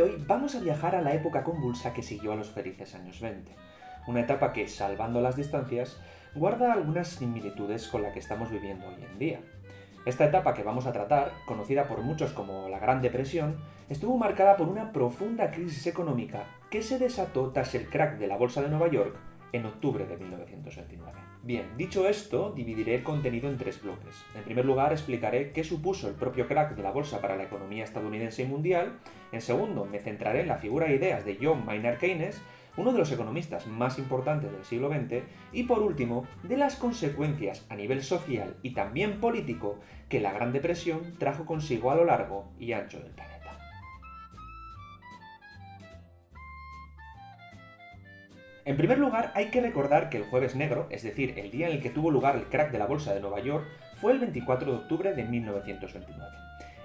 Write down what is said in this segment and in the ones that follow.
hoy vamos a viajar a la época convulsa que siguió a los felices años 20. Una etapa que, salvando las distancias, guarda algunas similitudes con la que estamos viviendo hoy en día. Esta etapa que vamos a tratar, conocida por muchos como la Gran Depresión, estuvo marcada por una profunda crisis económica que se desató tras el crack de la Bolsa de Nueva York en octubre de 1929. Bien, dicho esto, dividiré el contenido en tres bloques. En primer lugar, explicaré qué supuso el propio crack de la bolsa para la economía estadounidense y mundial. En segundo, me centraré en la figura e ideas de John Maynard Keynes, uno de los economistas más importantes del siglo XX, y por último, de las consecuencias a nivel social y también político que la Gran Depresión trajo consigo a lo largo y ancho del planeta. En primer lugar, hay que recordar que el Jueves Negro, es decir, el día en el que tuvo lugar el crack de la bolsa de Nueva York, fue el 24 de octubre de 1929.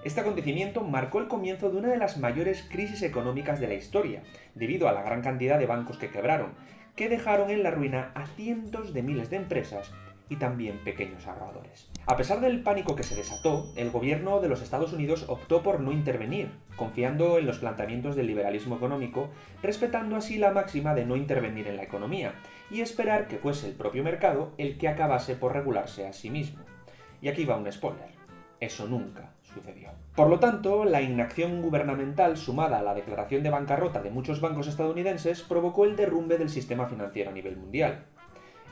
Este acontecimiento marcó el comienzo de una de las mayores crisis económicas de la historia, debido a la gran cantidad de bancos que quebraron, que dejaron en la ruina a cientos de miles de empresas y también pequeños ahorradores. A pesar del pánico que se desató, el gobierno de los Estados Unidos optó por no intervenir, confiando en los planteamientos del liberalismo económico, respetando así la máxima de no intervenir en la economía y esperar que fuese el propio mercado el que acabase por regularse a sí mismo. Y aquí va un spoiler: eso nunca sucedió. Por lo tanto, la inacción gubernamental sumada a la declaración de bancarrota de muchos bancos estadounidenses provocó el derrumbe del sistema financiero a nivel mundial.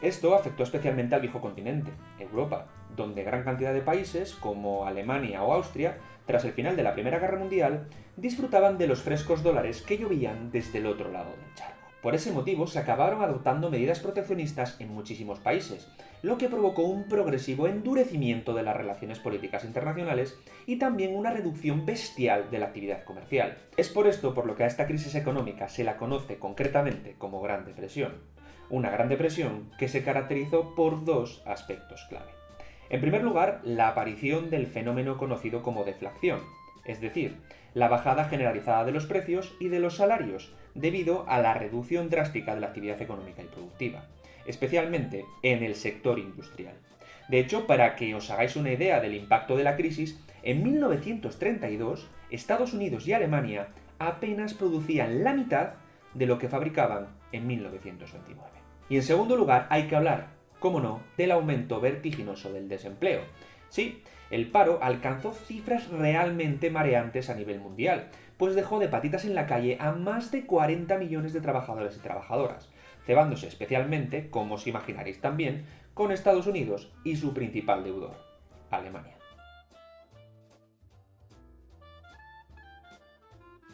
Esto afectó especialmente al viejo continente, Europa, donde gran cantidad de países, como Alemania o Austria, tras el final de la Primera Guerra Mundial, disfrutaban de los frescos dólares que llovían desde el otro lado del charco. Por ese motivo se acabaron adoptando medidas proteccionistas en muchísimos países, lo que provocó un progresivo endurecimiento de las relaciones políticas internacionales y también una reducción bestial de la actividad comercial. Es por esto por lo que a esta crisis económica se la conoce concretamente como Gran Depresión. Una Gran Depresión que se caracterizó por dos aspectos clave. En primer lugar, la aparición del fenómeno conocido como deflación, es decir, la bajada generalizada de los precios y de los salarios, debido a la reducción drástica de la actividad económica y productiva, especialmente en el sector industrial. De hecho, para que os hagáis una idea del impacto de la crisis, en 1932, Estados Unidos y Alemania apenas producían la mitad de lo que fabricaban en 1929. Y en segundo lugar, hay que hablar, cómo no, del aumento vertiginoso del desempleo. Sí, el paro alcanzó cifras realmente mareantes a nivel mundial, pues dejó de patitas en la calle a más de 40 millones de trabajadores y trabajadoras, cebándose especialmente, como os imaginaréis también, con Estados Unidos y su principal deudor, Alemania.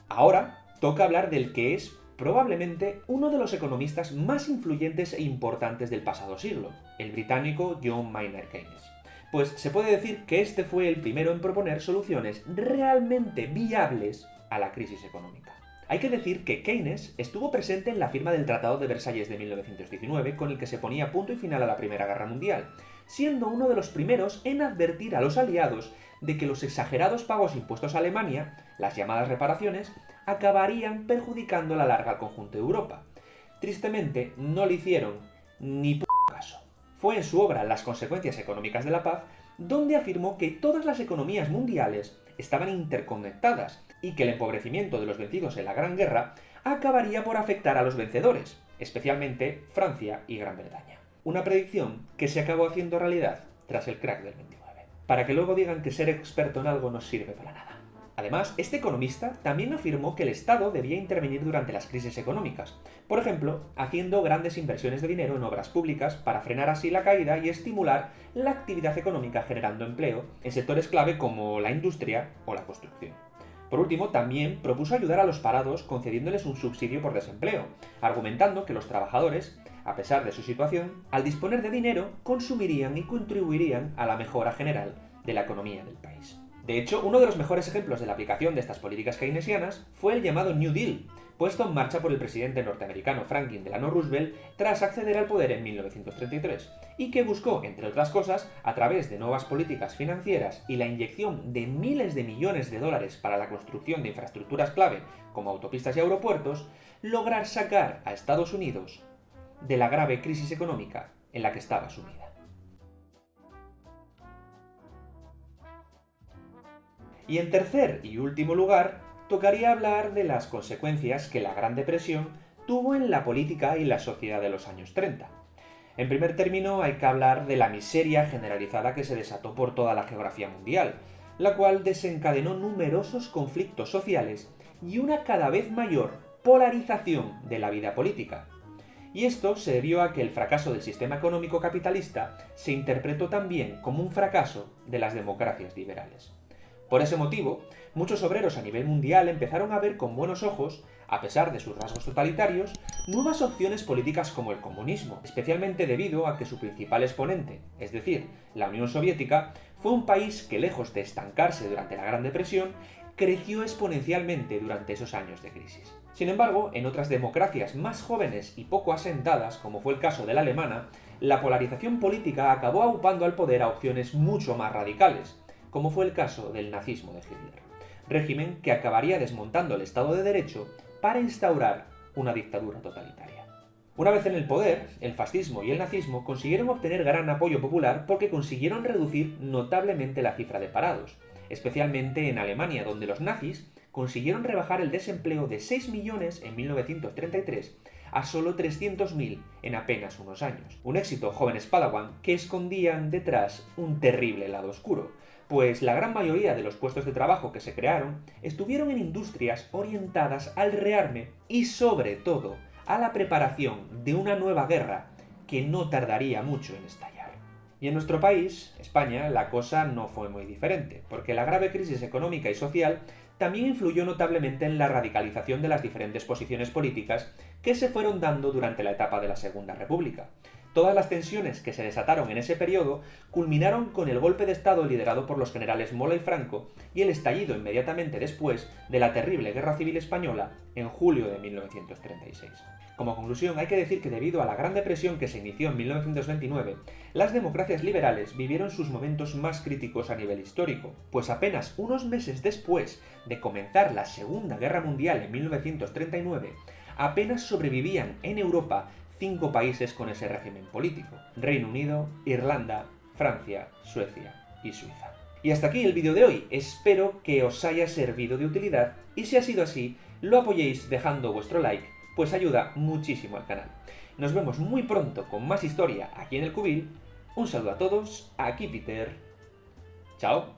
Ahora toca hablar del que es probablemente uno de los economistas más influyentes e importantes del pasado siglo, el británico John Maynard Keynes. Pues se puede decir que este fue el primero en proponer soluciones realmente viables a la crisis económica. Hay que decir que Keynes estuvo presente en la firma del Tratado de Versalles de 1919, con el que se ponía punto y final a la Primera Guerra Mundial, siendo uno de los primeros en advertir a los aliados de que los exagerados pagos impuestos a Alemania, las llamadas reparaciones, acabarían perjudicando a la larga al conjunto de Europa. Tristemente, no le hicieron ni p*** caso. Fue en su obra Las consecuencias económicas de la paz donde afirmó que todas las economías mundiales estaban interconectadas y que el empobrecimiento de los vencidos en la Gran Guerra acabaría por afectar a los vencedores, especialmente Francia y Gran Bretaña. Una predicción que se acabó haciendo realidad tras el crack del 29. Para que luego digan que ser experto en algo no sirve para nada. Además, este economista también afirmó que el Estado debía intervenir durante las crisis económicas, por ejemplo, haciendo grandes inversiones de dinero en obras públicas para frenar así la caída y estimular la actividad económica generando empleo en sectores clave como la industria o la construcción. Por último, también propuso ayudar a los parados concediéndoles un subsidio por desempleo, argumentando que los trabajadores, a pesar de su situación, al disponer de dinero, consumirían y contribuirían a la mejora general de la economía del país. De hecho, uno de los mejores ejemplos de la aplicación de estas políticas keynesianas fue el llamado New Deal, puesto en marcha por el presidente norteamericano Franklin Delano Roosevelt tras acceder al poder en 1933, y que buscó, entre otras cosas, a través de nuevas políticas financieras y la inyección de miles de millones de dólares para la construcción de infraestructuras clave como autopistas y aeropuertos, lograr sacar a Estados Unidos de la grave crisis económica en la que estaba sumida. Y en tercer y último lugar, tocaría hablar de las consecuencias que la Gran Depresión tuvo en la política y la sociedad de los años 30. En primer término, hay que hablar de la miseria generalizada que se desató por toda la geografía mundial, la cual desencadenó numerosos conflictos sociales y una cada vez mayor polarización de la vida política. Y esto se debió a que el fracaso del sistema económico capitalista se interpretó también como un fracaso de las democracias liberales. Por ese motivo, muchos obreros a nivel mundial empezaron a ver con buenos ojos, a pesar de sus rasgos totalitarios, nuevas opciones políticas como el comunismo, especialmente debido a que su principal exponente, es decir, la Unión Soviética, fue un país que, lejos de estancarse durante la Gran Depresión, creció exponencialmente durante esos años de crisis. Sin embargo, en otras democracias más jóvenes y poco asentadas, como fue el caso de la alemana, la polarización política acabó aupando al poder a opciones mucho más radicales, como fue el caso del nazismo de Hitler, régimen que acabaría desmontando el Estado de Derecho para instaurar una dictadura totalitaria. Una vez en el poder, el fascismo y el nazismo consiguieron obtener gran apoyo popular porque consiguieron reducir notablemente la cifra de parados, especialmente en Alemania, donde los nazis consiguieron rebajar el desempleo de 6 millones en 1933 a solo 300.000 en apenas unos años. Un éxito, jóvenes Padawan, que escondían detrás un terrible lado oscuro, pues la gran mayoría de los puestos de trabajo que se crearon estuvieron en industrias orientadas al rearme y sobre todo a la preparación de una nueva guerra que no tardaría mucho en estallar. Y en nuestro país, España, la cosa no fue muy diferente, porque la grave crisis económica y social también influyó notablemente en la radicalización de las diferentes posiciones políticas que se fueron dando durante la etapa de la Segunda República. Todas las tensiones que se desataron en ese periodo culminaron con el golpe de Estado liderado por los generales Mola y Franco y el estallido inmediatamente después de la terrible Guerra Civil Española en julio de 1936. Como conclusión, hay que decir que debido a la Gran Depresión que se inició en 1929, las democracias liberales vivieron sus momentos más críticos a nivel histórico, pues apenas unos meses después de comenzar la Segunda Guerra Mundial en 1939, apenas sobrevivían en Europa 5 países con ese régimen político: Reino Unido, Irlanda, Francia, Suecia y Suiza. Y hasta aquí el vídeo de hoy, espero que os haya servido de utilidad y si ha sido así, lo apoyéis dejando vuestro like, pues ayuda muchísimo al canal. Nos vemos muy pronto con más historia aquí en el Cubil. Un saludo a todos, aquí Peter. Chao.